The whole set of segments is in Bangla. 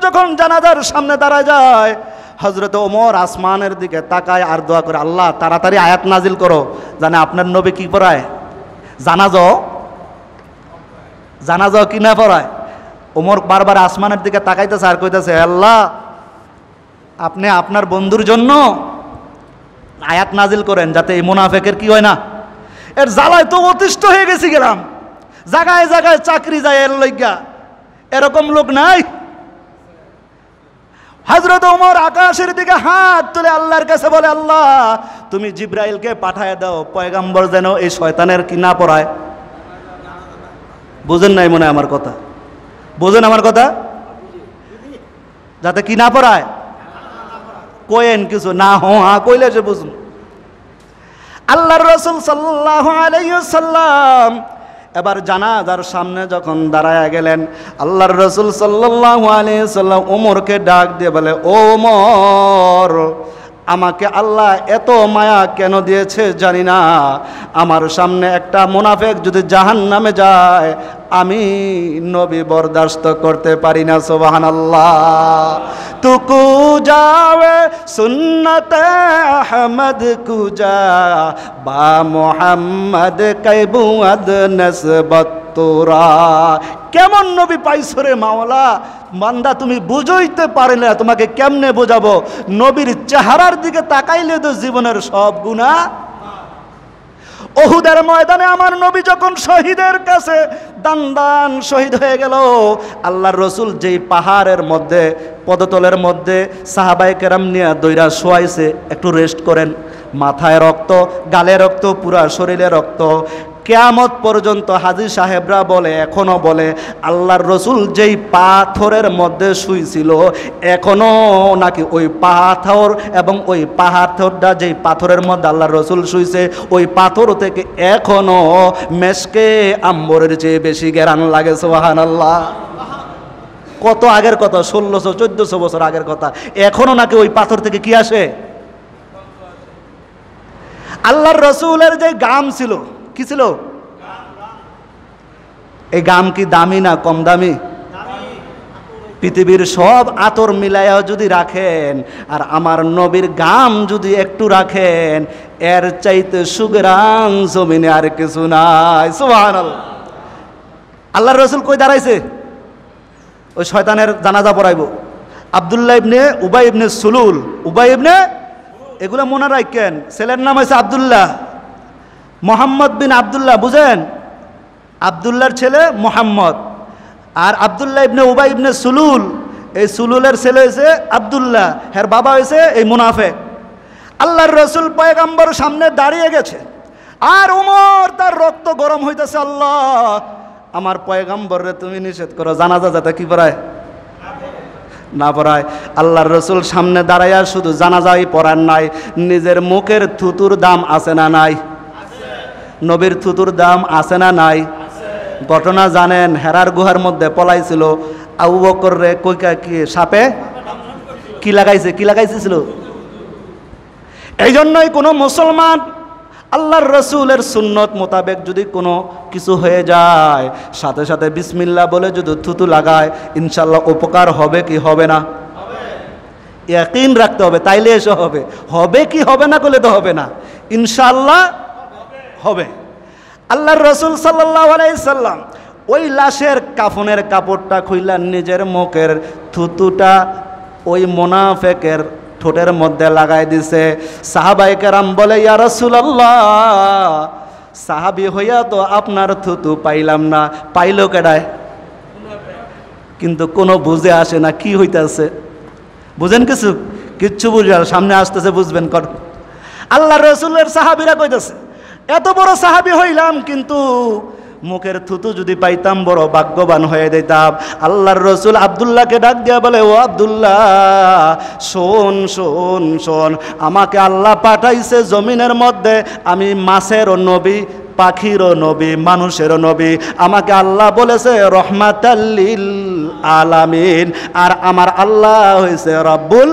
যখন জানাজার সামনে দাঁড়ায় যায়, হযরত ওমর আসমানের দিকে তাকায় আর দোয়া করে, আল্লাহ তাড়াতাড়ি আয়াত নাজিল করো, জানে আপনার নবী কি পড়ায়, জানাজা কি না পড়ায়। ওমর বারবার আসমানের দিকে তাকাইতেছে আর কইতেছে, আল্লাহ আপনি আপনার বন্ধুর জন্য আয়াত নাজিল করেন যাতে এই মুনাফিকের কি হয় না। এর জ্বালায় তো অতিষ্ঠ হয়ে গেছি গেলাম, জায়গায় জায়গায় চাকরি যায় এর লইগা, এরকম লোক নাই। হযরত ওমর আকাশের দিকে হাত তুলে আল্লাহর কাছে বলে, আল্লাহ তুমি জিব্রাইলকে পাঠায় দাও, পয়গম্বর যেন এই শয়তানের কি না পড়ায়। বুঝেন নাই মনে আমার কথা, বুঝেন আমার কথা, যাতে কি না পড়ায়। কোয়েন কিছু না হা কইলে সে বুঝুন। আল্লাহর রাসূল সাল্লাল্লাহু আলাইহি ওয়াসাল্লাম এবার জানাজার সামনে যখন দাঁড়ায় গেলেন, আল্লাহর রাসূল সাল্লাল্লাহু আলাইহি ওয়াসাল্লাম ওমরকে ডাক দিয়ে বলে, ও ওমর, আমাকে আল্লাহ এত মায়া কেন দিয়েছে জানি না, আমার সামনে একটা মুনাফিক যদি জাহান্নামে যায় আমি নবী বরদাস্ত করতে পারি না। সুবহানাল্লাহ। তুকু যাবে সুন্নতে আহমদ কুজা বা মুহাম্মদ কাইবুয়াদ নসবত তোরা। কেমন নবী পাইছো রে মাওলা, বান্দা তুমি বুঝাইতে পারে না, তোমাকে কেমনে বোঝাবো। নবীর চেহারার দিকে তাকাইলে তো জীবনের সব গুনাহ। উহুদের ময়দানে আমার নবী যখন শহীদের কাছে দান শহীদ হয়ে গেল, আল্লাহর রাসূল যেই পাহাড়ের মধ্যে পদতলের মধ্যে সাহাবায়ে কেরাম নিয়ে দইরা শোয়াইছে, একটু রেস্ট করেন, মাথায় রক্ত, গালে রক্ত, পুরা শরীরে রক্ত। কিয়ামত পর্যন্ত হাজী সাহেবরা বলে, এখনো বলে, আল্লাহর রাসূল যেই পাথরের মধ্যে শুইছিল এখনো নাকি ওই পাথর এবং ওই পাথরটা যেই পাথরের মধ্যে আল্লাহর রাসূল শুইছে ওই পাথর থেকে এখনো মেশকে আম্বরের চেয়ে বেশি ঘ্রাণ লাগে। সুবহানাল্লাহ। কত আগের কথা, 1600-1400 বছর আগের কথা, এখনো নাকি ওই পাথর থেকে কি আসে। আল্লাহর রাসূলের যে গাম ছিল, কি ছিল? এই গাম কি দামি না কম দামি? পৃথিবীর সব আতর মিলাইয়া যদি রাখেন আর আমার নবীর গাম যদি একটু রাখেন, এর চাইতে সুগরান জমিনে আর কিছু নাই। সুবহানাল্লাহ। আল্লাহর রাসূল কই দাঁড়াইছে? ওই শয়তানের জানাজা পড়াইবো। আব্দুল্লাহ ইবনে উবাই ইবনে সুলুল, উবাই ইবনে, এগুলো মনে রাখেন। ছেলের নাম হয়েছে আব্দুল্লাহ, মোহাম্মদ বিন আব্দুল্লাহ, বুঝেন? আব্দুল্লাহর ছেলে মোহাম্মদ, আর আব্দুল্লাহ ইবনে উবাই ইবনে সুলুল, এই সুলুলের ছেলে হয়েছে আব্দুল্লাহ, এর বাবা হয়েছে এই মুনাফিক। আল্লাহর রাসূল পয়গম্বর সামনে দাঁড়িয়ে গেছে আর ওমর তার রক্ত গরম হইতেছে, আল্লাহ আমার পয়গম্বররে তুমি নিষেধ করো জানাজা যাতে কি পড়ায় না পড়ায়। আল্লাহর রাসূল সামনে দাঁড়াইয়া শুধু জানাজাই পড়ার নাই, নিজের মুখের থুতুর দাম আছে না নাই? নবীর থুতুর দাম আছে না নাই? ঘটনা জানেন, হেরার গুহার মধ্যে পলাইছিল আবু বকর রে কইকা কি সাপে কি লাগাইছিল। এই জন্যই কোনো মুসলমান আল্লাহর রাসূলের সুন্নত মোতাবেক যদি কোনো কিছু হয়ে যায় সাথে সাথে বিসমিল্লাহ বলে যদি থুতু লাগায়, ইনশাল্লাহ উপকার হবে কি হবে না? ইয়াকিন রাখতে হবে, তাইলে এসে হবে। হবে কি হবে না করলে তো হবে না, ইনশাল্লাহ হবে। আল্লাহর রাসূল সাল্লাল্লাহু আলাইহি সাল্লাম ওই লাশের কাফনের কাপড়টা খুইলা নিজের মুখের থুতুটা ওই মুনাফিকের ঠোঁটের মধ্যে লাগাই দিছে। সাহাবায়ে কেরাম বলে, ইয়া রাসূলুল্লাহ, সাহাবী হইয়া তো আপনার থুতু পাইলাম না, পাইলো কেডায়? কিন্তু কোনো বুঝে আসে না কি হইতাছে। বুঝেন কিছু? কিচ্ছু বুঝে, সামনে আসতেছে বুঝবেন। আল্লাহর রাসূলের সাহাবীরা কইতাছে, এত বড় সাহাবী হইলাম কিন্তু মুখের থুতু যদি পাইতাম বড় ভাগ্যবান হয়ে যেতাম। আল্লাহর রাসূল আব্দুল্লাহকে ডাক দিয়া বলে, ও আব্দুল্লাহ, শোন শোন শোন, আমাকে আল্লাহ পাঠাইছে জমিনের মধ্যে, আমি মাছেরও নবী, পাখিরও নবী, মানুষেরও নবী। আমাকে আল্লাহ বলেছে রহমাতাল লিল আলামিন, আর আমার আল্লাহ হইছে রব্বুল।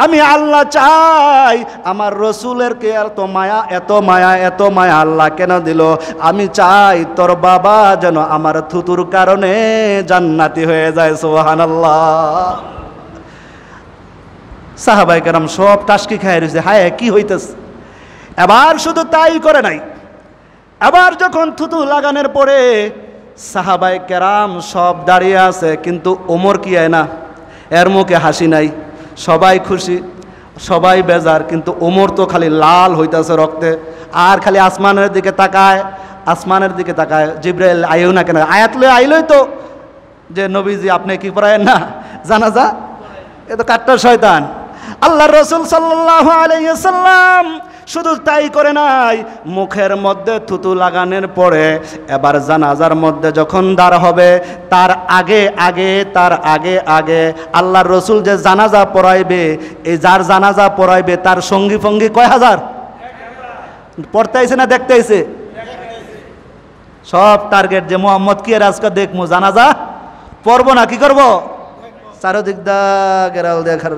আমি আল্লাহ চাই আমার রসুলের কে এত মায়া এত মায়া এত মায়া আল্লাহ কেন দিল? আমি চাই তোর বাবা যেন আমার থুতুর কারণে জান্নাতি হয়ে যায়। সুবহানাল্লাহ। সাহাবায়ে কেরাম সব টাসকি খায় রয়েছে, হায় কি হইতেছে। এবার শুধু তাই করে নাই, এবার যখন থুতু লাগানোর পরে সাহাবায়ে কেরাম সব দাঁড়িয়ে আছে, কিন্তু ওমর কি হয় না, এর মুখে হাসি নাই, সবাই খুশি সবাই বেজার, কিন্তু ওমর তো খালি লাল হইতেছে রক্তে, আর খালি আসমানের দিকে তাকায়, আসমানের দিকে তাকায়। জিবরাইল আইও না কেন, আয়াত লয়ে আইলই তো যে নবীজি আপনি কি পড়ায়েন না জানাজা, এ তো কাট্টা শয়তান। আল্লাহর রাসূল সাল্লাল্লাহু আলাইহি ওয়াসাল্লাম শুধু তাই করে নাই, মুখের মধ্যে থুতু লাগানোর পরে এবার জানাজার মধ্যে যখন দাঁড় হবে তার আগে আগে আল্লাহর রসুল যে জানাজা পড়াইবে, এই যার জানাজা পড়াইবে তার সঙ্গী ফঙ্গী কয় হাজার পড়তে আইছে না দেখতে আইছে? সব টার্গেট যে মোহাম্মদ কি আজকে দেখবো, জানাজা পড়বো না কি করবো, চারদিক দা গেরাল দেখার।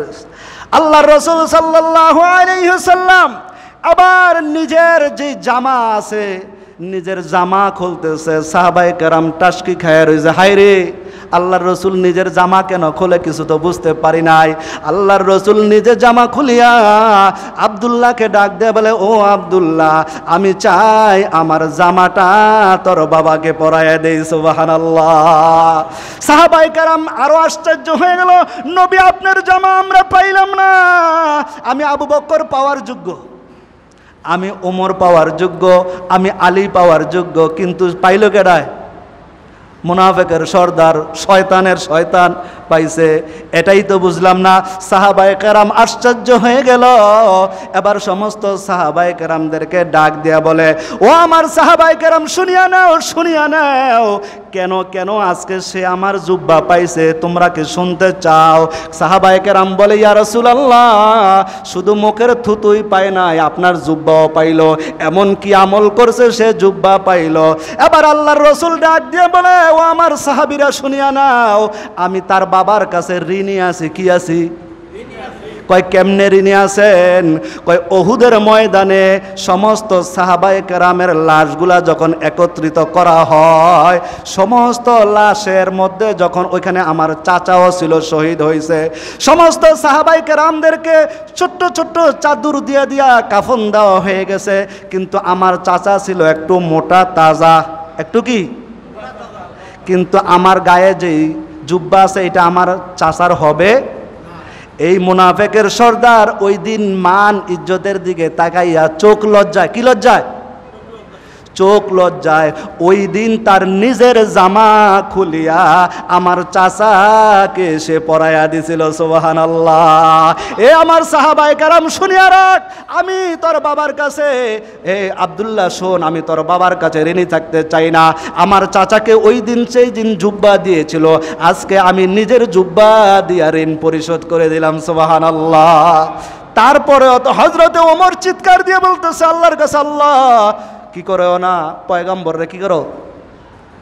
আল্লাহর রাসূল সাল্লাল্লাহু আলাইহি ওয়াসাল্লাম আবার নিজের যে জামা আছে নিজের জামা খুলতেছে, সাহাবায়ে কেরাম টাসকি খায় রয়েছে, হায় রে আল্লাহর রসুল নিজের জামা কেন খুলে কিছু তো বুঝতে পারি নাই। আল্লাহর রসুল নিজের জামা খুলিয়া আব্দুল্লাহকে ডাক দেয়া বলে, ও আব্দুল্লাহ আমি চাই আমার জামাটা তোর বাবাকে পরাইয়া দেই। সুবহানাল্লাহ। সাহাবায়ে কেরাম আরো আশ্চর্য হয়ে গেল, নবী আপনার জামা আমরা পাইলাম না, আমি আবু বকর পাওয়ার যোগ্য, আমি ওমর পাওয়ার যোগ্য, আমি আলী পাওয়ার যোগ্য, কিন্তু পাইল কেডায়? মুনাফিকের সর্দার, শয়তানের শয়তান পাইছে, এটাই তো বুঝলাম না। সাহাবায়ে কেরাম আশ্চর্য হয়ে গেল। এবার সমস্ত সাহাবায়ে কেরামদেরকে ডাক দেয়া বলে, ও আমার সাহাবায়ে কেরাম শুনিয়া নাও, কেন কেন আজকে সে আমার জুব্বা পাইছে, তোমরা কি শুনতে চাও? সাহাবায়ে কেরাম বলে, ইয়া রাসূলুল্লাহ শুধু মুখের থুতুই পায় নাই, আপনার জুব্বাও পাইল, এমন কি আমল করছে সে জুব্বা পাইল। এবার আল্লাহর রাসূল ডাক দিয়ে বলে, ও আমার সাহাবীরা শুনিয়া নাও, আমি তার বাবার কাছে ঋণী আছি। কি আছি? কয় কেমনে ঋণী আছেন? কয় ওহুদের ময়দানে সমস্ত সাহাবায়ে কেরামের লাশগুলা যখন একত্রিত করা হয়, সমস্ত লাশের মধ্যে যখন ওইখানে আমার চাচাও ছিল শহীদ হয়েছে, সমস্ত সাহাবায়ে কেরামদেরকে ছোট্ট ছোট্ট চাদর দিয়া দিয়া কাফন দেওয়া হয়ে গেছে, কিন্তু আমার চাচা ছিল একটু মোটা তাজা, একটু কি, কিন্তু আমার গায়ে যেই জুব্বা আছে এটা আমার চাচার হবে। এই মুনাফিকের সর্দার ওই দিন মান ইজ্জতের দিকে তাকাইয়া চোখ লজ্জায়, কি লজ্জায়? চোখ লজ্জায় ওই দিন তার নিজের জামা খুলিয়া আমার চাচাকে সে পরাইয়া দিছিল। সুবহানাল্লাহ। এ আমার সাহাবায়ে কেরাম শুনিয়া রাখ, আমি তোর বাবার কাছে, এ আব্দুল্লাহ শোন, আমি তোর বাবার কাছে ঋণী থাকতে চাই না। আমার চাচাকে ওই দিন সেই দিন জুব্বা দিয়েছিল, আজকে আমি নিজের জুব্বা দিয়া ঋণ পরিশোধ করে দিলাম। সুবহানাল্লাহ। তারপরে অত হযরতে ওমর চিৎকার দিয়ে বলতেছে আল্লাহর কাছে, আল্লাহ কি করো না পয়গম্বররে কি করো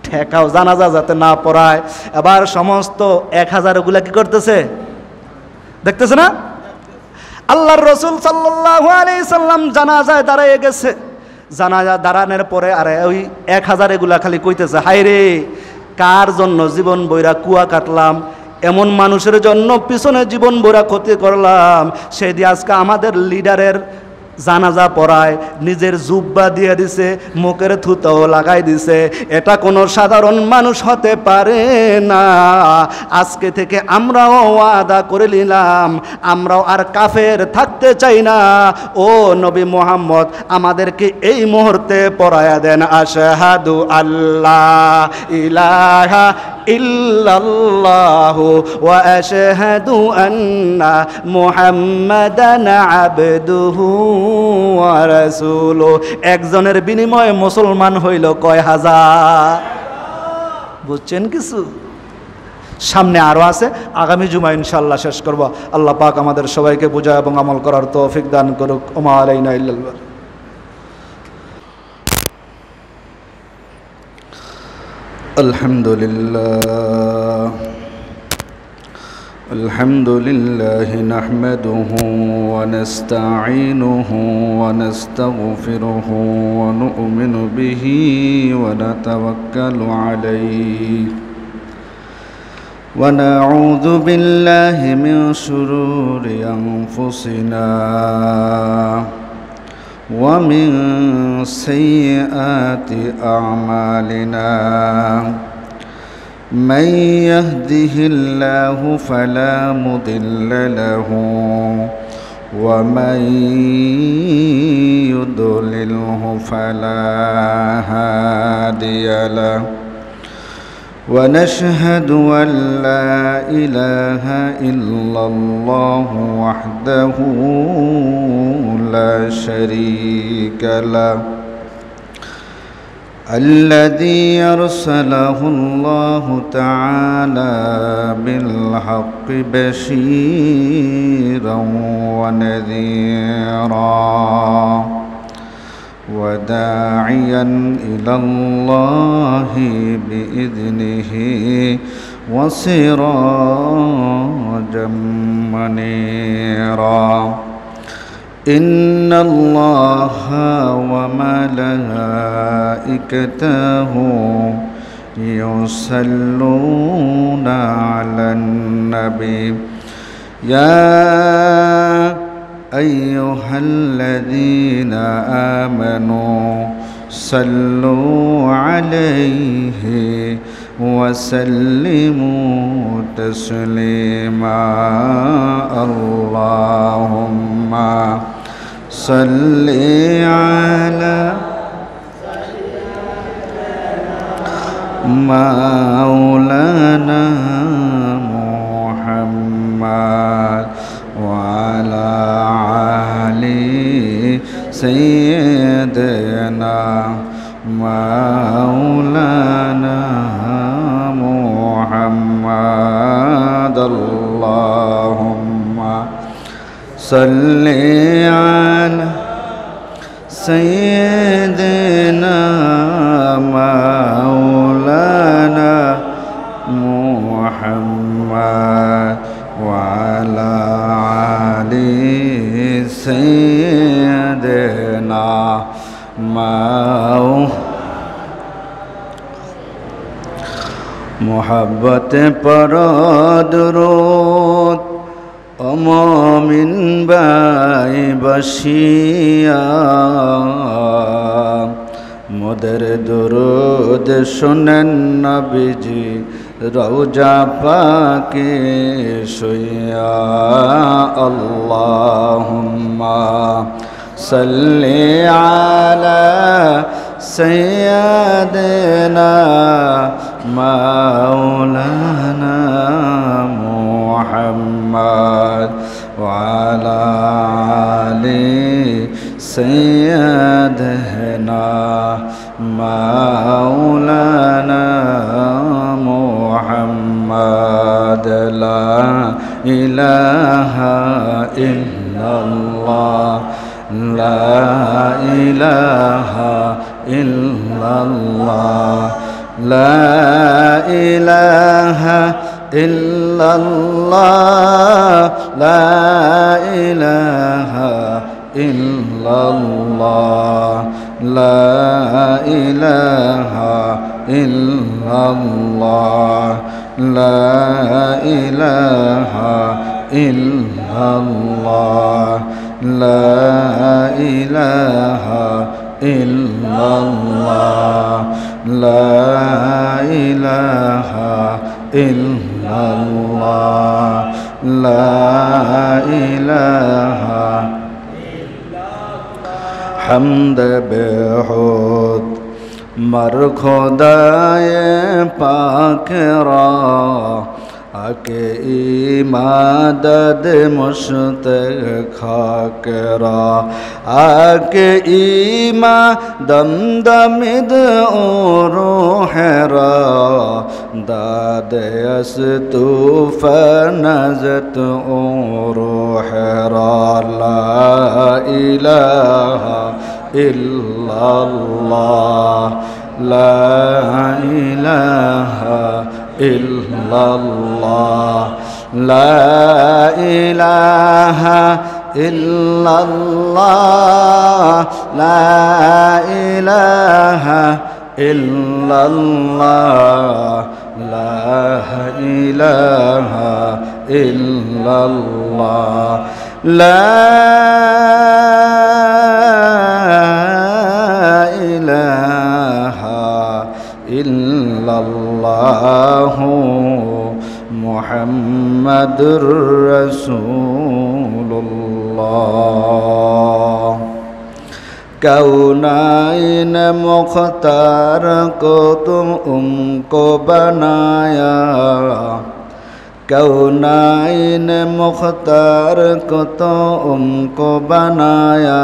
ঠেকাও, জানাজা যাতে না পড়ায়। এবার সমস্ত 1000 গুলা কি করতেছে দেখতেছে না? আল্লাহর রাসূল সাল্লাল্লাহু আলাইহি সাল্লাম জানাজায় দাঁড়িয়ে গেছে, জানাজা দাঁড়ানোর পরে আরে ওই 1000 এগুলা খালি কইতেছে, হায় রে কার জন্য জীবন বইরা কুয়া কাটলাম, এমন মানুষের জন্য পিছনে জীবন বইরা ক্ষতি করলাম, সেই দিয়ে আজকে আমাদের লিডারের জানাজা পড়ায় নিজের জুব্বা দিয়ে দিছে, মুখের থুতাও লাগাই দিছে, এটা কোনো সাধারণ মানুষ হতে পারে না। আজকে থেকে আমরাও ওয়াদা করে নিলাম, আমরাও আর কাফের থাকতে চাই না। ও নবী মুহাম্মদ আমাদেরকে এই মুহূর্তে পড়ায়া দেন, আশহাদু আল্লাহ ইলাহা ইল্লাল্লাহু ওয়া আশহাদু আন্না মুহাম্মাদান আবদুহু ওয়া রাসূলুহু। একজনের বিনিময়ে মুসলমান হইল কয় হাজার? বুঝছেন কিছু? সামনে আরো আছে, আগামী জুমা ইনশাআল্লাহ শেষ করব। আল্লাহ পাক আমাদের সবাইকে বুঝায় এবং আমল করার তৌফিক দান করুক। ওমা আলাইনা ইল্লাল বালাগ। আলহামদুলিল্লাহ الحمد لله نحمده ونستعينه ونستغفره ونؤمن به ونتوكل عليه ونعوذ بالله من شرور أنفسنا ومن سيئات أعمالنا من يهده الله فلا مضل له ومن يضلله فلا هادي له ونشهد أن لا إله إلا الله وحده لا شريك له الذي أرسله الله تعالى بالحق بشيرا ونذيرا وداعيا إلى الله بإذنه وسراجا منيرا إن الله وملائكته يصلون على النبي يا أيها الذين آمنوا صلوا عليه وسلموا تسليما اللهم صل على مولانا محمد وعلى آل سيدنا مولانا محمد اللهم صل على سيدنا مولانا محمد وعلى آل سيدنا محبت پر درود مومن بائی بشیا مدر درود سنن نبیجی روجا پاکی شیا اللہم صلی علی سیدنا مولانا محمد وعلى آل سيدنا مولانا محمد لا إله إلا الله لا إله إلا الله لا إله إلا الله لا إله إلا الله لا إله إلا الله لا إله إلا الله لا إله إلا الله لا إله إلا الله لا إله حمد بحد مر خدائے پاک را آکے ایمادد مشتخاک را آکے ایما دمدمد روح را داد استوف نزت روح را لا إله إلا الله لا إله إلا الله লা ইলাহা ইল্লাল্লাহ লা ইলাহা ইল্লাল্লাহ লা ইলাহা ইল্লাল্লাহ লা ইলাহা ইল্লাল্লাহু মুহাম্মাদুর রাসূলুল্লাহ। कौनाइन मुख्तार को तुमको बनाया, कौनाइन मुख्तार को तुमको बनाया,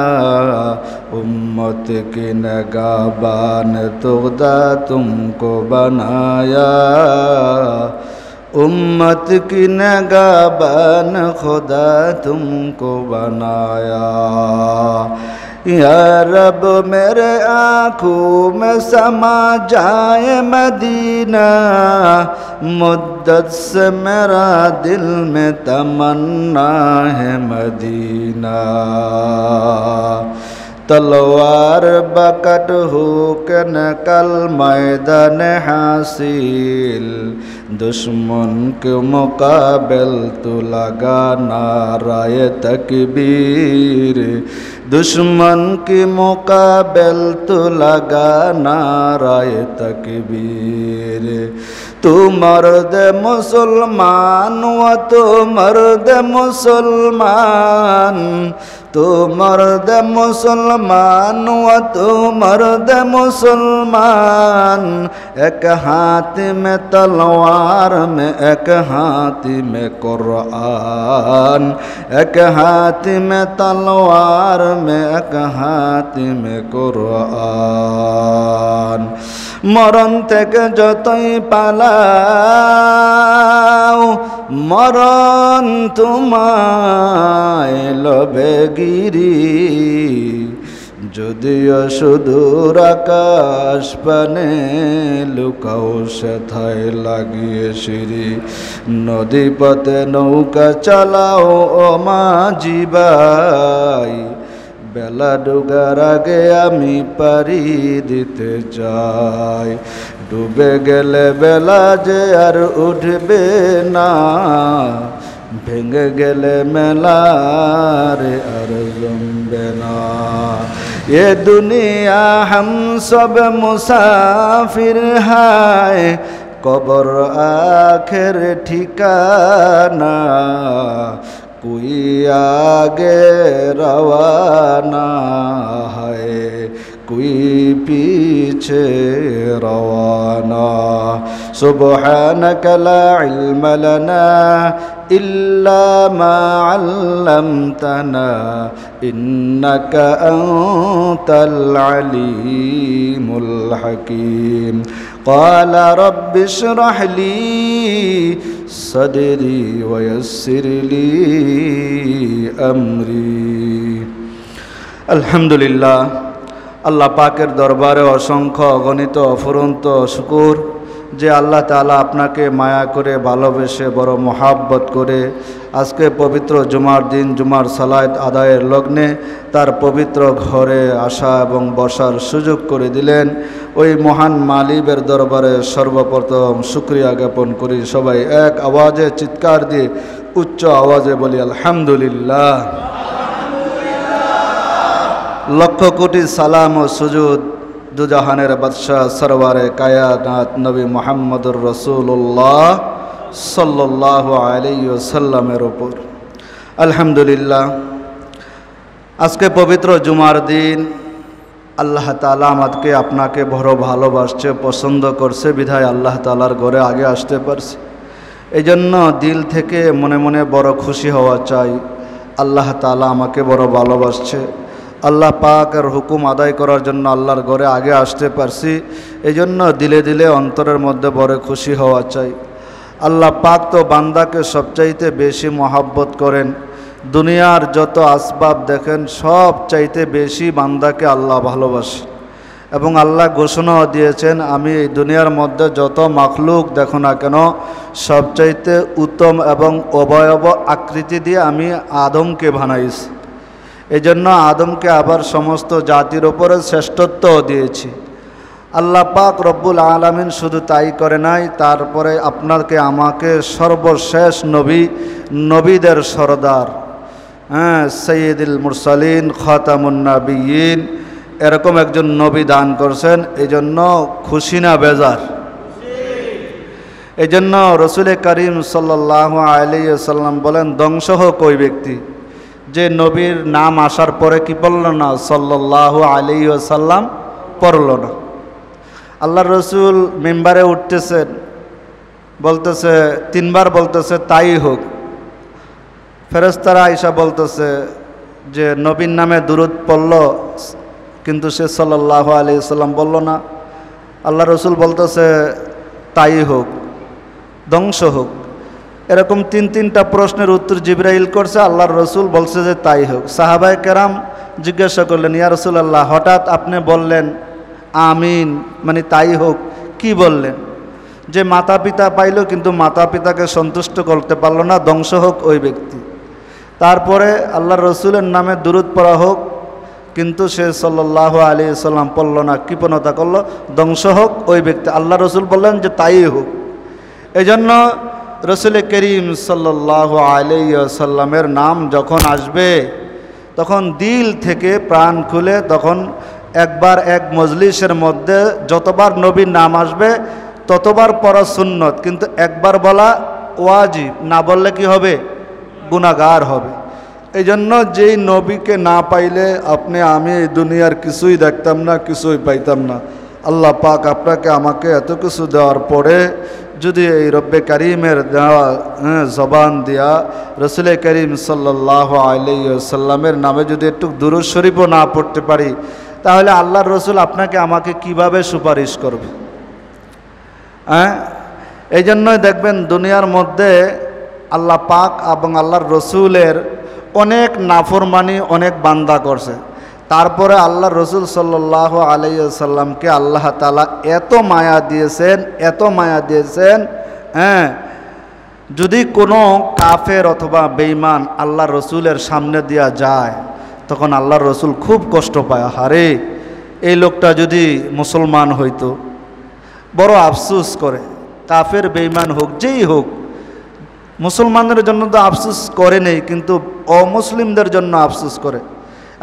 उम्मत की नगाबान खुदा तुमको बनाया, उम्मत की नगाबान खुदा तुमको बनाया। या रब मेरे आँखों में समा जाए मदीना, मुद्दत से मेरा दिल में तमन्ना है मदीना। तलवार बकट हो के निकल मैदान हासिल, दुश्मन के मुकाबिल तो लगा नाराए तकबीर, दुश्मन के मुकाबिल तो लगा नाराए तकबीर। तू मर्द मुसलमान व तो मर्द मुसलमान, तो मर्द मुसलमान व तो मर्द मुसलमान, एक हाथ में तलवार में एक हाथ में कुरान, एक हाथ में तलवार में एक हाथ में कुरान। मरण থেকে যতই পালাও, মরণ তোমায় লবে গিরি, যদিও সুদূর আকাশ পানে লুকাও সেথায় লাগিয়ে সিঁড়ি। নদী পথে নৌকা চালাও ও মাঝি ভাই, বেলা ডুবার আগে আমি পাড়ি দিতে চাই। ডুবে গেলে বেলা যে আর উঠবে না, ভেঙে গেলে মেলারে আর জমবে না। ये दुनिया हम सब मुसाफिर है, कब्र आखिर ठिकाना, कोई आगे रवाना है कोई पीछे रवाना। सुब्हानक ला इल्म लना इल्ला मा अल्लमतना इन्नका अंतल अलीमुल हकीम। قال رب اشرح لي صدري ويسر لي أمري। আলহামদুলিল্লাহ, আল্লাহ পাকের দরবারে অসংখ্য অগণিত অফুরন্ত শুকুর যে আল্লাহ তাআলা আপনাকে মায়া করে ভালোবেসে বড় মহাব্বত করে আজকে পবিত্র জুমার দিন জুমার সালাত আদায়ের লগ্নে তার পবিত্র ঘরে আসা এবং বসার সুযোগ করে দিলেন। ওই মহান মালিকের দরবারে সর্বপ্রথম শুকরিয়া জ্ঞাপন করি। সবাই এক আওয়াজে চিৎকার দিয়ে উচ্চ আওয়াজে বলি আলহামদুলিল্লাহ। লক্ষ কোটি সালাম ও সুজুদ দুজাহানের বাদশাহ সরওয়ারে কায়নাত নবী মুহাম্মদুর রাসূলুল্লাহ সাল্লাল্লাহু আলাইহি ওয়াসাল্লামের উপর। আলহামদুলিল্লাহ, আজকে পবিত্র জুমার দিন আল্লাহ তাআলা আমাকে আপনাকে বড় ভালোবাসছে, পছন্দ করছে বিধায় আল্লাহ তাআলার ঘরে আগে আসতে পারছি। এই জন্য দিল থেকে মনে মনে বড় খুশি হওয়া চাই। আল্লাহ তাআলা আমাকে বড় ভালোবাসছে, আল্লাহ পাকের হুকুম আদায় করার জন্য আল্লাহর ঘরে আগে আসতে পারছি। এই জন্য দিলে দিলে অন্তরের মধ্যে বড় খুশি হওয়া চাই। আল্লাহ পাক তো বান্দাকে সবচাইতে বেশি মহাব্বত করেন। দুনিয়ার যত আসবাব দেখেন সব চাইতে বেশি বান্দাকে আল্লাহ ভালোবাসে। এবং আল্লাহ ঘোষণাও দিয়েছেন, আমি এই দুনিয়ার মধ্যে যত মাখলুক দেখো না কেন সবচাইতে উত্তম এবং অবয়ব আকৃতি দিয়ে আমি আদমকে বানাইছি। এই জন্য আদমকে আবার সমস্ত জাতির ওপরে শ্রেষ্ঠত্ব দিয়েছি। আল্লাহ পাক রব্বুল আলামিন শুধু তাই করে নাই, তারপরে আপনাকে আমাকে সর্বশেষ নবী, নবীদের সরদার, সৈয়দুল মুরসালিন খাতামুন নবিয়্যিন এরকম একজন নবী দান করছেন। এই জন্য খুশি না বেজার? এই জন্য রসুল করিম সাল্লাল্লাহু আলাইহি ওয়াসাল্লাম বলেন, ধ্বংস হোক ওই ব্যক্তি যে নবীর নাম আসার পরে কি পড়ল না, সাল্লাল্লাহু আলাইহি ওয়াসাল্লাম পড়ল না। আল্লাহ রসুল মিম্বারে উঠতেছেন, বলতেছে, তিনবার বলতেছে তাই হোক। ফেরেশতারা আয়েশা বলতেছে যে নবীর নামে দুরূদ পড়ল, কিন্তু সে সাল্লাল্লাহু আলাইহি ওয়াসাল্লাম বলল না। আল্লাহ রসুল বলতেছে তাই হোক, ধ্বংস হোক। এরকম তিনটা প্রশ্নের উত্তর জিবরাইল করছে, আল্লাহর রসুল বলছে যে তাই হোক। সাহাবায়ে কেরাম জিজ্ঞাসা করলেন, ইয়া রাসূলুল্লাহ, হঠাৎ আপনি বললেন আমিন মানে তাই হোক, কি বললেন? যে মাতা পিতা পাইল কিন্তু মাতা পিতাকে সন্তুষ্ট করতে পারল না, ধ্বংস হোক ওই ব্যক্তি। তারপরে আল্লাহর রসুলের নামে দুরূদ পড়া হোক, কিন্তু সে সাল্লাল্লাহু আলাইহি ওয়াসাল্লাম পড়ল না, কৃপণতা করল, ধ্বংস হোক ওই ব্যক্তি। আল্লাহ রসুল বললেন যে তাই হোক। এই জন্য রসুল করিম সাল্লাল্লাহু আলাইহি ওয়াসাল্লামের নাম যখন আসবে তখন দিল থেকে প্রাণ খুলে, তখন একবার এক মজলিসের মধ্যে যতবার নবীর নাম আসবে ততবার পড়া সুন্নত, কিন্তু একবার বলা ওয়াজিব, না বললে কি হবে? গুনাহগার হবে। এই জন্য যেই নবীকে না পাইলে আপনি আমি এই দুনিয়ার কিছুই দেখতাম না, কিছুই পাইতাম না। আল্লাহ পাক আপনাকে আমাকে এত কিছু দেওয়ার পরে যদি এই রব্বে করিমের দেওয়া জবান দিয়া রসুল করিম সাল্লাল্লাহু আলাইহি ওয়াসাল্লামের নামে যদি একটু দুরূদ শরীফও না পড়তে পারি, তাহলে আল্লাহর রসুল আপনাকে আমাকে কিভাবে সুপারিশ করবে? এই জন্যই দেখবেন দুনিয়ার মধ্যে আল্লাহ পাক এবং আল্লাহর রসুলের অনেক নাফরমানি অনেক বান্দা করছে, তারপরে আল্লাহর রসুল সাল্লাল্লাহু আলাইহি ওয়াসাল্লামকে আল্লাহ তাআলা এত মায়া দিয়েছেন, এত মায়া দিয়েছেন। যদি কোনো কাফের অথবা বেঈমান আল্লাহর রসুলের সামনে দিয়া যায় তখন আল্লাহর রসুল খুব কষ্ট পায়, হারে এই লোকটা যদি মুসলমান হইতো। বড় আফসোস করে, কাফের বেঈমান হোক যেই হোক, মুসলমানদের জন্য তো আফসোস করে নেই, কিন্তু অমুসলিমদের জন্য আফসোস করে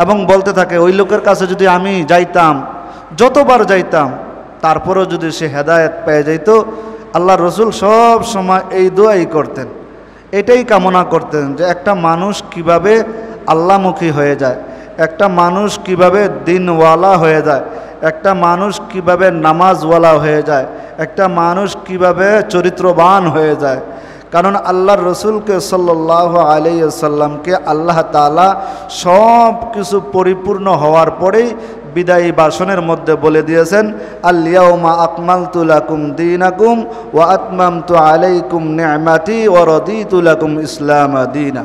এবং বলতে থাকে ওই লোকের কাছে যদি আমি যাইতাম, যতবার যাইতাম, তারপরেও যদি সে হেদায়েত পেয়ে যাইত। আল্লাহর রসুল সব সময় এই দোয়াই করতেন, এটাই কামনা করতেন যে একটা মানুষ কিভাবে আল্লাহমুখী হয়ে যায়, একটা মানুষ কিভাবে দিনওয়ালা হয়ে যায়, একটা মানুষ কিভাবে নামাজওয়ালা হয়ে যায়, একটা মানুষ কিভাবে চরিত্রবান হয়ে যায়। কারণ আল্লাহর রসুলকে সাল্লাল্লাহু আলাইহি ওয়াসাল্লামকে আল্লাহ তাআলা সব কিছু পরিপূর্ণ হওয়ার পরেই বিদায়ী ভাষণের মধ্যে বলে দিয়েছেন, আল ইয়াউমা আকমালতু লাকুম দীনাকুম ওয়া আতমামতু আলাইকুম নি'মাতি ওয়া রাদিতু লাকুম ইসলাম দীনা।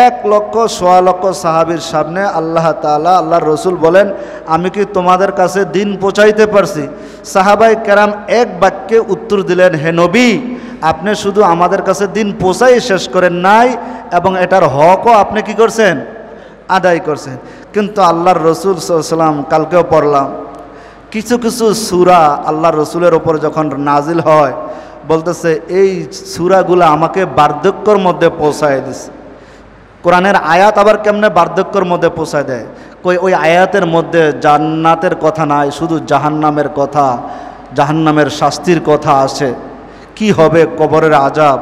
1,00,000 সাহাবীর সামনে আল্লাহ তাআলা, আল্লাহর রসুল বলেন, আমি কি তোমাদের কাছে দিন পৌঁছাইতে পারছি? সাহাবায়ে কেরাম এক বাক্যে উত্তর দিলেন, হে নবী, আপনি শুধু আমাদের কাছে দিন পৌঁছাই শেষ করেন নাই, এবং এটার হকও আপনি কি করছেন? আদায় করছেন। কিন্তু আল্লাহর রসুল সাল্লাল্লাহু আলাইহি ওয়াসাল্লাম, কালকেও পড়লাম, কিছু কিছু সূরা আল্লাহর রসুলের ওপর যখন নাজিল হয় বলতেছে এই সূরাগুলো আমাকে বার্ধক্যর মধ্যে পৌঁছায় দিছে। কোরআনের আয়াত আবার কেমনে বার্ধক্যর মধ্যে পৌঁছায় দেয়? ওই আয়াতের মধ্যে জান্নাতের কথা নাই, শুধু জাহান্নামের কথা, জাহান্নামের শাস্তির কথা আছে, কি হবে কবরের আযাব,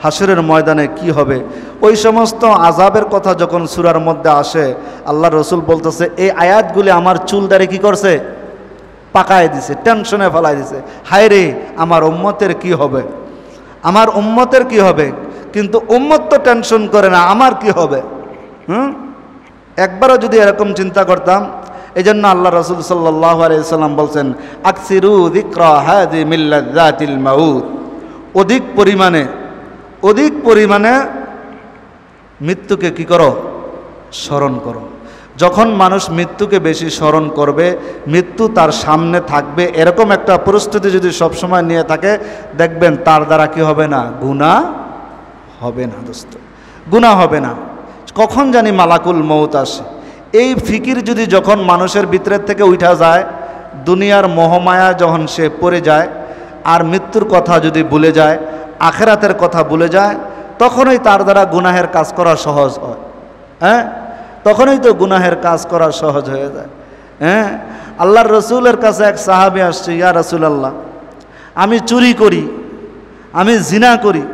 হাসরের ময়দানে কি হবে, ওই সমস্ত আযাবের কথা যখন সূরার মধ্যে আসে, আল্লাহ রসুল বলতেছে এই আয়াতগুলি আমার চুল দাড়ি কি করছে? পাকায় দিছে, টেনশনে ফেলাই দিছে। হায় রে, আমার উম্মতের কি হবে, আমার উম্মতের কি হবে? কিন্তু উম্মত তো টেনশন করে না, আমার কি হবে? একবারও যদি এরকম চিন্তা করতাম। এই জন্য আল্লাহ রসুল সাল্লাল্লাহু আলাইহি ওয়াসাল্লাম বলছেন, আকসিরু যিকরা হাযি মিন লাযাতিল মাউত, অধিক পরিমাণে মৃত্যুকে কি করো? স্মরণ করো। যখন মানুষ মৃত্যুকে বেশি স্মরণ করবে, মৃত্যু তার সামনে থাকবে, এরকম একটা পরিস্থিতি যদি সবসময় নিয়ে থাকে, দেখবেন তার দ্বারা কি হবে না? গুনাহ হবে না দোস্ত, গুনাহ হবে না। কখন জানি মালাকুল মউত আসে, এই ফিকির যদি যখন মানুষের ভিতরের থেকে উঠা যায়, দুনিয়ার মোহমায়া যখন সে পড়ে যায়, আর মৃত্যুর কথা যদি ভুলে যায়, আখেরাতের কথা ভুলে যায়, তখনই তার দ্বারা গুনাহের কাজ করা সহজ হয়। হ্যাঁ, তখনই তো গুনাহের কাজ করা সহজ হয়ে যায়। হ্যাঁ, আল্লাহর রসুলের কাছে এক সাহাবী আসছে, ইয়া রাসূলুল্লাহ, আমি চুরি করি, আমি জিনা করি,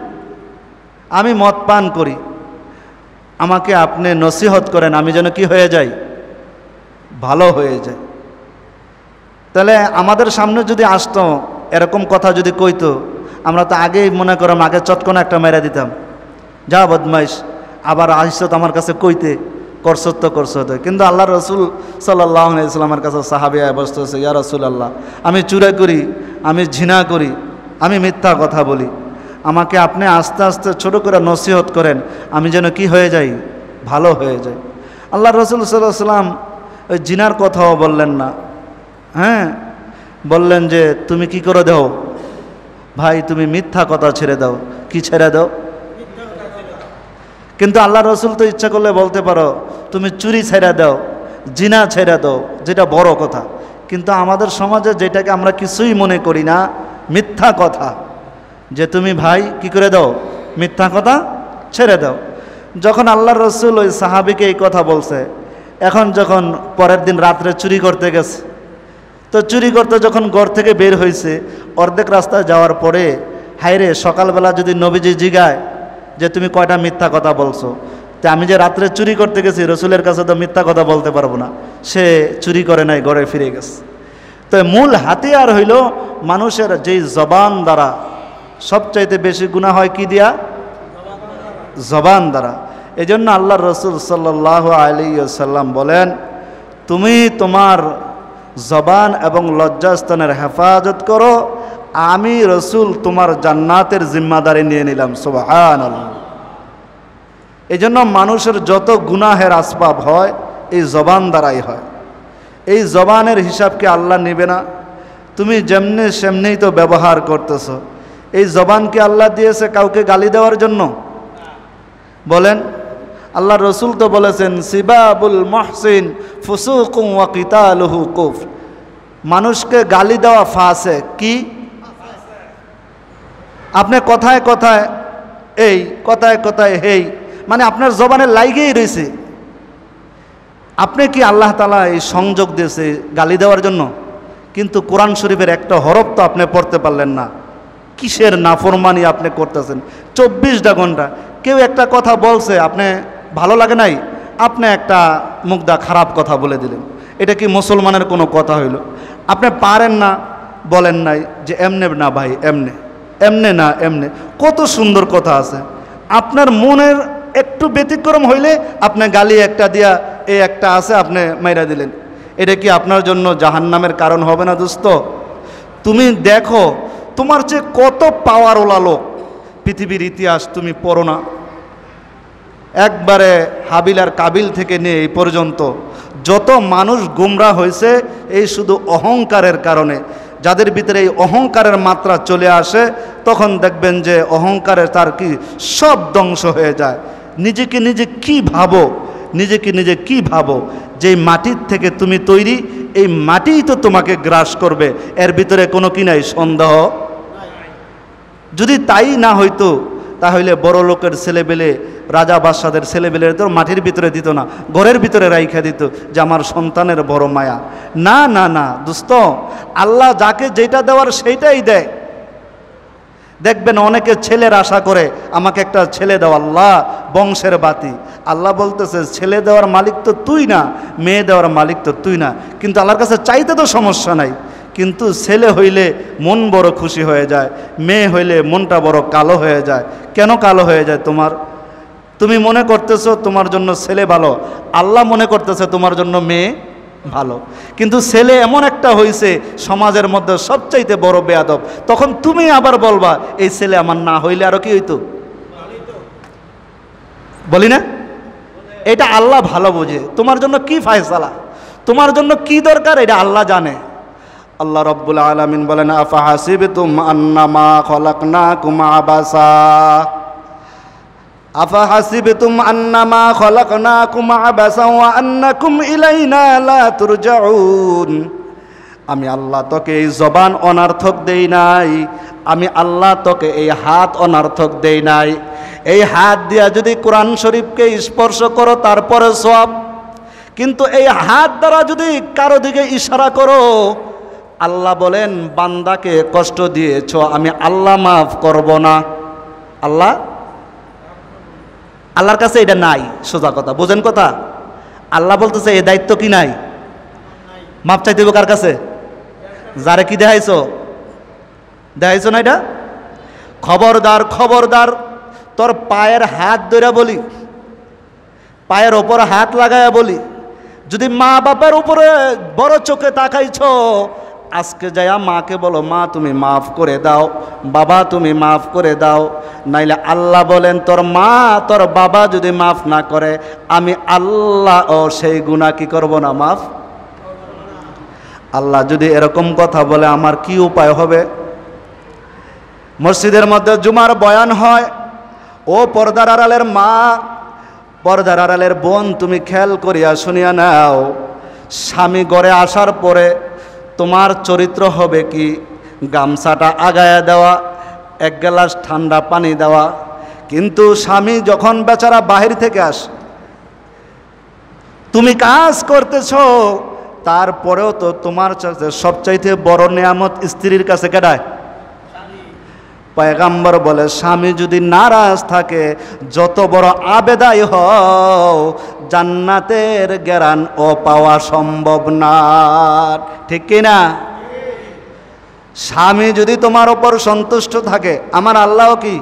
আমি মদ পান করি, আমাকে আপনি নসিহত করেন, আমি যেন কি হয়ে যাই? ভালো হয়ে যাই। তাহলে আমাদের সামনে যদি আসতো, এরকম কথা যদি কইতো, আমরা তো আগেই মনে করলাম, আগে চটকনা একটা মেরে দিতাম, যা বদমাইশ, আবার আসছো তো আমার কাছে কইতে, করছত তো করছত। কিন্তু আল্লাহ রসুল সাল্লাল্লাহু আলাইহি ওয়াসাল্লামের কাছে সাহাবী বসতেছে, ইয়া রাসূলুল্লাহ, আমি চুরি করি, আমি জিনা করি, আমি মিথ্যা কথা বলি, আমাকে আপনি আস্তে আস্তে ছোট করে নসিহত করেন, আমি যেন কি হয়ে যাই? ভালো হয়ে যাই। আল্লাহ রসুল সাল্লাল্লাহু আলাইহি ওয়াসাল্লাম ওই জিনার কথাও বললেন না। হ্যাঁ, বললেন যে তুমি কি করে দাও ভাই, তুমি মিথ্যা কথা ছেড়ে দাও। কি ছেড়ে দাও? কিন্তু আল্লাহ রসুল তো ইচ্ছা করলে বলতে পারো তুমি চুরি ছেড়ে দাও, জিনা ছেড়ে দাও, যেটা বড় কথা। কিন্তু আমাদের সমাজে যেটাকে আমরা কিছুই মনে করি না, মিথ্যা কথা, যে তুমি ভাই কি করে দাও? মিথ্যা কথা ছেড়ে দাও। যখন আল্লাহ রসুল ওই সাহাবীকে এই কথা বলছে, এখন যখন পরের দিন রাত্রে চুরি করতে গেছে, তো চুরি করতে যখন ঘর থেকে বের হয়েছে, অর্ধেক রাস্তায় যাওয়ার পরে, হায়রে সকালবেলা যদি নবীজি জিগায় যে তুমি কয়টা মিথ্যা কথা বলছো, তো আমি যে রাত্রে চুরি করতে গেছি, রসুলের কাছে তো মিথ্যা কথা বলতে পারবো না, সে চুরি করে নাই, ঘরে ফিরে গেছে। তো মূল হাতিয়ার হইল মানুষের যেই জবান দ্বারা সবচাইতে বেশি গুনাহ হয়, কি দিয়া? জবান দ্বারা। এই জন্য আল্লাহ রসুল সাল্লাল্লাহু আলাইহি ওয়াসাল্লাম বলেন, তুমি তোমার জবান এবং লজ্জাস্থানের হেফাজত করো, আমি রসুল তোমার জান্নাতের জিম্মাদারি নিয়ে নিলাম। সুবহানাল্লাহ। এই জন্য মানুষের যত গুনাহের আসবাব হয়, এই জবান দ্বারাই হয়। এই জবানের হিসাবকে আল্লাহ নেবে না। তুমি যেমনি সেমনিই তো ব্যবহার করতেছো। এই জবানকে আল্লাহ দিয়েছে কাউকে গালি দেওয়ার জন্য? বলেন, আল্লাহ রসুল তো বলেছেন, সিবাবুল মুহসিন ফুসুকুম ওয়া কিতালুহু কুফর। মানুষকে গালি দেওয়া ফাসেক। কি? আপনি কথায় কথায় এই, কথায় কথায় হেই, মানে আপনার জবানে লাইগেই রয়েছে। আপনি কি আল্লাহ তাআলা এই সংযোগ দিয়েছে গালি দেওয়ার জন্য? কিন্তু কোরআন শরীফের একটা হরফ তো আপনি পড়তে পারলেন না। কিসের নাফরমানি আপনি করতেছেন 24টা ঘন্টা? কেউ একটা কথা বলছে, আপনি ভালো লাগে নাই, আপনি একটা মুগ্ধা খারাপ কথা বলে দিলেন। এটা কি মুসলমানের কোনো কথা হইল? আপনি পারেন না, বলেন নাই যে এমনে না ভাই, এমনে এমনে না, এমনে। কত সুন্দর কথা আছে। আপনার মনের একটু ব্যতিক্রম হইলে আপনি গালি একটা দিয়া, এই একটা আছে, আপনি মাইরা দিলেন। এটা কি আপনার জন্য জাহান্নামের কারণ হবে না দোস্ত? তুমি দেখো, তোমার চেয়ে কত পাওয়ারওয়ালা লোক পৃথিবীর ইতিহাস তুমি পড়ো না? একবারে হাবিল আর কাবিল থেকে নিয়ে এই পর্যন্ত যত মানুষ গুমরাহ হয়েছে, এই শুধু অহংকারের কারণে। যাদের ভিতরে এই অহংকারের মাত্রা চলে আসে, তখন দেখবেন যে অহংকারের তার কি সব ধ্বংস হয়ে যায়। নিজেকে নিজে কি ভাবো, নিজেকে নিজে কি ভাবো, যে মাটির থেকে তুমি তৈরি, এই মাটিই তো তোমাকে গ্রাস করবে, এর ভিতরে কোনো কি নাই সন্দেহ। যদি তাই না হইতো, তাহলে বড় লোকের ছেলেবেলে, রাজা বাদশাদের ছেলেবেলে তো মাটির ভিতরে দিত না, ঘরের ভিতরে রাইখা দিত যে আমার সন্তানের বড় মায়া। না না না দোস্ত, আল্লাহ যাকে যেটা দেওয়ার সেইটাই দেয়। দেখবেন অনেকে ছেলের আশা করে, আমাকে একটা ছেলে দাও আল্লাহ, বংশের বাতি। আল্লাহ বলতেছে ছেলে দেওয়ার মালিক তো তুই না, মেয়ে দেওয়ার মালিক তো তুই না। কিন্তু আল্লাহর কাছে চাইতে তো সমস্যা নাই, কিন্তু ছেলে হইলে মন বড় খুশি হয়ে যায়, মেয়ে হইলে মনটা বড় কালো হয়ে যায়। কেন কালো হয়ে যায় তোমার? তুমি মনে করতেছো তোমার জন্য ছেলে ভালো, আল্লাহ মনে করতেছে তোমার জন্য মেয়ে ভালো। কিন্তু ছেলে এমন একটা হয়েছে সমাজের মধ্যে সবচাইতে বড় বেয়াদব, তখন তুমি আবার বলবা এই ছেলে আমার না হইলে আরো কি হইতো? বলি না? এটা আল্লাহ ভালো বোঝে তোমার জন্য কি ফায়সালা, তোমার জন্য কি দরকার, এটা আল্লাহ জানে। আল্লাহ রাব্বুল আলামিন বলেন আফাহাসিবতুম আন্নামা খলাকনাকুম আবাসা আফাহাসিবতুম আন্নামা খলাকনাকুম আবাসা ওয়া আন্নাকুম ইলাইনা লা তুরজাউন। আমি আল্লাহ তোকে এই জবান অনর্থক দেই নাই, আমি আল্লাহ তোকে এই হাত অনর্থক দেই নাই। এই হাত দিয়া যদি কোরআন শরীফকে স্পর্শ করো তারপরে সওয়াব, কিন্তু এই হাত দ্বারা যদি কারো দিকে ইশারা করো, আল্লাহ বলেন বান্দাকে কষ্ট দিয়েছ, আমি আল্লাহ মাফ করব না। আল্লাহর কাছে এটা নাই, সোজা কথা, বোঝেন কথা। আল্লাহ বলতেছে এই দায়িত্ব কি নাই, মাফ চাইতে হবে কার কাছে? যারে কি দেখাইছো না এটা? খবরদার খবরদার, তোর পায়ের হাত ধরে বলি, পায়ের ওপর হাত লাগায়া বলি, যদি মা বাবার উপরে বড় চোখে তাকাইছো, আজকে যায়া মাকে বলো মা তুমি মাফ করে দাও, বাবা তুমি মাফ করে দাও। নাইলে আল্লাহ বলেন তোর মা তোর বাবা যদি মাফ না করে, আমি আল্লাহ ও সেই গুনাহ কি করব না, মাফ। আল্লাহ যদি এরকম কথা বলে আমার কি উপায় হবে? মসজিদের মধ্যে জুমার বয়ান হয়, ও পর্দার আড়ালের মা, পর্দার আড়ালের বোন, তুমি খেয়াল করিয়া শুনিয়া নাও, স্বামী ঘরে আসার পরে তোমার চরিত্র হবে কি? গামছাটা আগায়া দেওয়া, এক গ্লাস ঠান্ডা পানি দেওয়া। কিন্তু স্বামী যখন বেচারা বাহির থেকে আসে, তুমি কাজ করতেছো, তারপরেও তো তোমার সবচাইতে বড় নেয়ামত স্ত্রীর কাছে কেডায়? পয়গম্বর বলে স্বামী যদি নারাজ থাকে, যত বড় আবেদাই হও, জান্নাতের গ্যারান ও পাওয়া সম্ভব না। ঠিক কি না? স্বামী যদি তোমার ওপর সন্তুষ্ট থাকে, আমার আল্লাহ কি?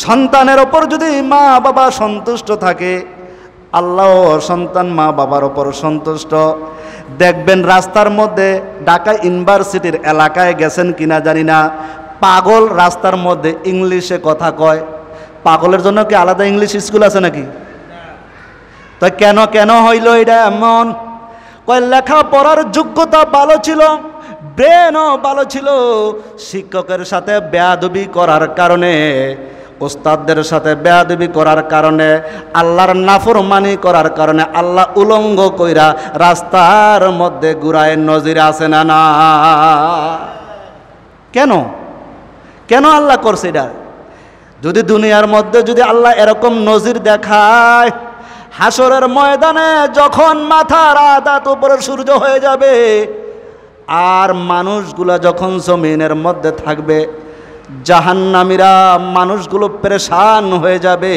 সন্তানের ওপর যদি মা বাবা সন্তুষ্ট থাকে, আল্লাহ সন্তান মা বাবার ওপর সন্তুষ্ট। দেখবেন রাস্তার মধ্যে, ঢাকা ইউনিভার্সিটির এলাকায় গেছেন কিনা জানি না, পাগল রাস্তার মধ্যে ইংলিশে কথা কয়। পাগলের জন্য কি আলাদা ইংলিশ স্কুল আছে নাকি? তো কেন হইল এটা এমন? কয় লেখাপড়ার যোগ্যতা ভালো ছিল, ব্রেনও ভালো ছিল, শিক্ষকের সাথে বেয়াদবি করার কারণে, ওস্তাদদের সাথে বেয়াদবি করার কারণে, আল্লাহর নাফরমানি করার কারণে আল্লাহ উলঙ্গ কইরা রাস্তার মধ্যে ঘুরায় নজির আছে না? না, কেন আল্লাহ করছে এটা? যদি দুনিয়ার মধ্যে যদি আল্লাহ এরকম নজির দেখায়, হাসরের ময়দানে যখন মাথার আদাত উপরে সূর্য হয়ে যাবে, আর মানুষগুলা যখন জমিনের মধ্যে থাকবে, জাহান্নামীরা মানুষগুলো পেরেশান হয়ে যাবে।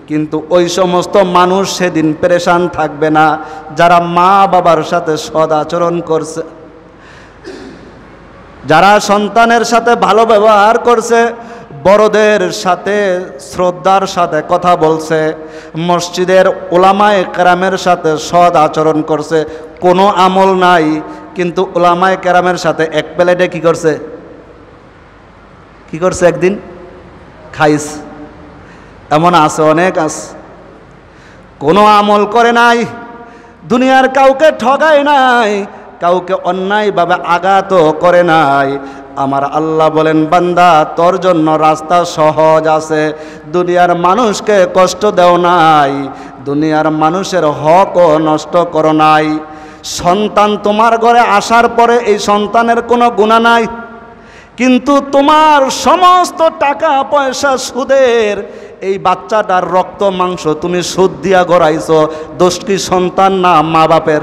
কিন্তু ওই সমস্ত মানুষ সেদিন পেরেশান থাকবে না যারা মা বাবার সাথে সদ আচরণ করছে, যারা সন্তানের সাথে ভালো ব্যবহার করছে, বড়দের সাথে শ্রদ্ধার সাথে কথা বলছে, মসজিদের উলামায়ে কেরামের সাথে সদ আচরণ করছে। কোনো আমল নাই, কিন্তু উলামায়ে কেরামের সাথে এক প্লেটে কি করছে একদিন খাইস। এমন আছে, অনেক আছে। কোনো আমল করে নাই, দুনিয়ার কাউকে ঠগায় নাই, কাউকে অন্যায়ভাবে আঘাত করে নাই। আমার আল্লাহ বলেন বান্দা তোর জন্য রাস্তা সহজ আছে, দুনিয়ার মানুষকে কষ্ট দেও নাই, দুনিয়ার মানুষের হকও নষ্ট করো নাই। সন্তান তোমার ঘরে আসার পরে এই সন্তানের কোনো গুনাহ নাই, কিন্তু তোমার সমস্ত টাকা পয়সা সুদের, এই বাচ্চাটার রক্ত মাংস তুমি সুদ দিয়া গড়াইছো, দোষ কি সন্তান না মা বাপের?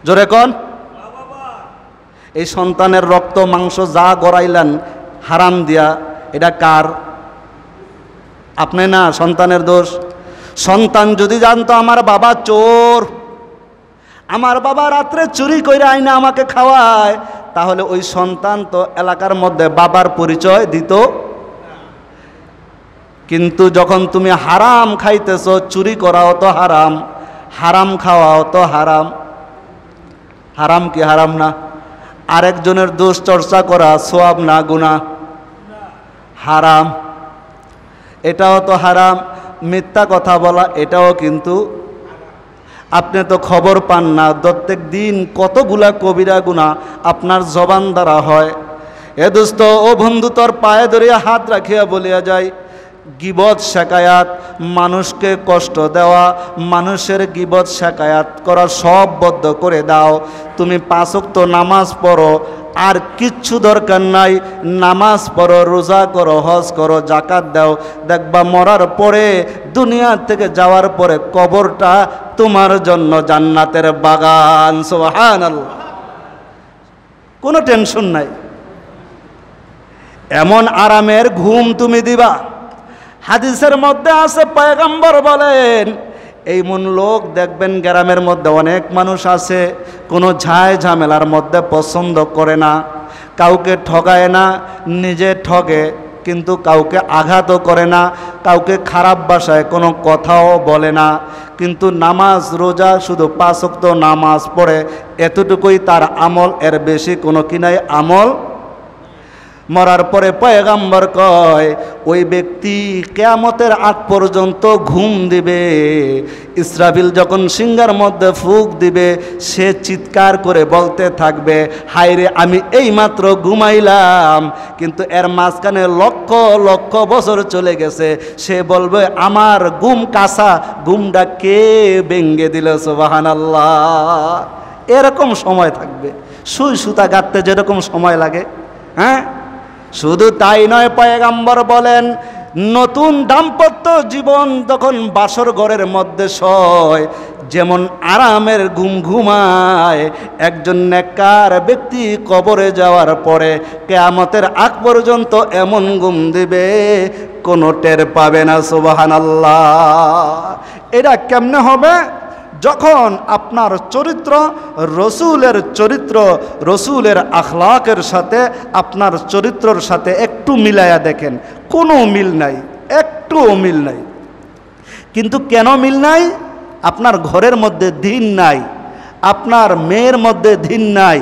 জোরে কোন? এই সন্তানের রক্ত মাংস যা গড়াইলেন হারাম দিয়া, এটা কার? আপনি না, সন্তানের দোষ। সন্তান যদি জানতো আমার বাবা চোর, আমার বাবা রাত্রে চুরি কইরা আইনা আমাকে খাওয়ায়, তাহলে ওই সন্তান তো এলাকার মধ্যে বাবার পরিচয় দিত। কিন্তু যখন তুমি হারাম খাইতেছো, চুরি করাও তো হারাম, হারাম খাওয়াও তো হারাম। হারাম কি হারাম না? আরেকজনের দোষ চর্চা করা সওয়াব না গুনাহ? হারাম, এটাও তো হারাম। মিথ্যা কথা বলা এটাও কিন্তু, আপনি তো খবর পান না প্রত্যেক দিন কতগুলা কবিরা গুনাহ আপনার জবান দ্বারা হয়। এ দোস্ত ও বন্ধু, তোর পায়ে ধরিয়া হাত রাখিয়া বলিয়া যায়, গীবত শেকায়াত, মানুষকে কষ্ট দেওয়া, মানুষের গীবত শেকায়াত করা সব বদ্ধ করে দাও। তুমি 5 ওয়াক্ত নামাজ পড়ো, আর কিচ্ছু দরকার নাই। নামাজ পড়ো, রোজা করো, হজ করো, জাকাত দাও, দেখবা মরার পরে, দুনিয়া থেকে যাওয়ার পরে কবরটা তোমার জন্য জান্নাতের বাগান। সুবহানাল্লাহ। কোনো টেনশন নাই, এমন আরামের ঘুম তুমি দিবা। হাদিসের মধ্যে আছে, পয়গম্বর বলেন, এইমন লোক দেখবেন গ্রামের মধ্যে অনেক মানুষ আছে, কোনো ঝায় ঝামেলার মধ্যে পছন্দ করে না, কাউকে ঠগায় না, নিজে ঠগে কিন্তু কাউকে আঘাতও করে না, কাউকে খারাপ ভাষায় কোনো কথাও বলে না, কিন্তু নামাজ রোজা শুধু 5 ওয়াক্ত নামাজ পড়ে, এতটুকুই তার আমল, এর বেশি কোনো কি নাই আমল। মরার পরে পয়গম্বর কয়, ওই ব্যক্তি কিয়ামতের আগ পর্যন্ত ঘুম দিবে। ইসরাফিল যখন সিংহার মধ্যে ফুঁক দিবে, সে চিৎকার করে বলতে থাকবে, হায়রে আমি এইমাত্র ঘুমাইলাম, কিন্তু এর মাঝখানে লক্ষ লক্ষ বছর চলে গেছে। সে বলবে, আমার ঘুম কাঁচা, ঘুমটা কে ভেঙ্গে দিল? সুবহানাল্লাহ। এরকম সময় থাকবে, সুই সুতা গাঁথতে যেরকম সময় লাগে। হ্যাঁ, শুধু তাই নয়, পয়গম্বর বলেন, নতুন দাম্পত্য জীবন তখন বাসর ঘরের মধ্যে শয়, যেমন আরামের ঘুম ঘুমায়, একজন নেককার ব্যক্তি কবরে যাওয়ার পরে কিয়ামতের আগ পর্যন্ত এমন ঘুম দিবে, কোনো টের পাবে না। সুবহানাল্লাহ। এটা কেমনে হবে? যখন আপনার চরিত্র রসুলের চরিত্র, রসুলের আখলাকের সাথে আপনার চরিত্রর সাথে একটু মিলায়া দেখেন, কোনো মিল নাই, একটুও মিল নাই। কিন্তু কেন মিল নাই? আপনার ঘরের মধ্যে দিন নাই, আপনার মেয়ের মধ্যে দিন নাই,